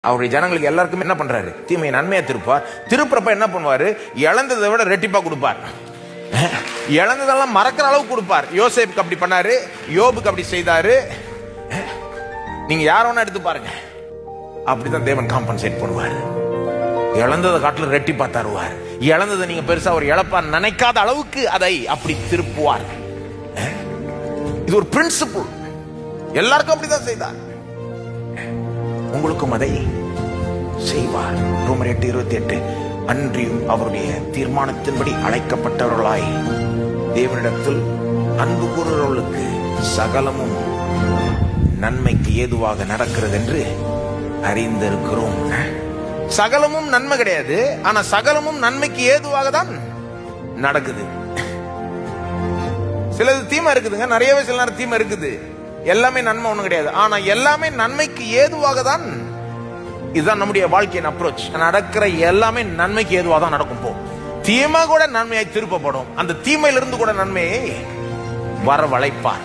அவருடைய ஜனங்களுக்கு எல்லாருக்கும் என்ன பண்றாரு? தீமையை நன்மையா திருப்பார். திருப்புறப்ப என்ன பண்ணுவாரு? இழந்ததை விட ரெட்டிப்பா கொடுப்பார். இழந்ததெல்லாம் மறக்கிற அளவுக்கு கொடுப்பார். யோசேப்புக்கு அப்படி பண்ணாரு, யோபுக்கு அப்படி செய்தாரு. நீங்க யார வேணா எடுத்து பாருங்க, அப்படிதான் தேவன் காம்பன்சேட் பண்ணுவார். இழந்ததை காட்டில ரெட்டிப்பா தருவார். இழந்ததை நீங்க பெருசா ஒரு இழப்பா நினைக்காத அளவுக்கு அதை அப்படி திருப்புவார். இது ஒரு பிரின்சிபிள். எல்லாருக்கும் அப்படிதான் செய்தார், உங்களுக்கும் அதை செய்வார். ரோமர் 8:28. அன்றியும் அவருடைய தீர்மானத்தின்படி அழைக்கப்பட்டவர்களாய் தேவனிடத்தில் அன்பு கூறுகிறவர்களுக்கு சகலமும் நன்மைக்கு ஏதுவாக நடக்கிறது என்று அறிந்திருக்கிறோம். சகலமும் நன்மை கிடையாது, ஆனா சகலமும் நன்மைக்கு ஏதுவாக தான் நடக்குது. சிலது தீமை இருக்குதுங்க, நிறையவே சில நேரம் தீமை இருக்குது. எல்லாமே நன்மை ஒண்ணும் கிடையாது, ஆனா எல்லாமே நன்மைக்கு ஏதுவாக தான். இதுதான் நம்முடைய வாழ்க்கையின் அப்ரோச். நடக்கிற எல்லாமே நன்மைக்கு ஏதுவாக தான் நடக்கும். போ தீமை கூட நன்மையாய் திருப்பப்படும். அந்த தீமையிலிருந்து கூட நன்மையை வரவழைப்பார்.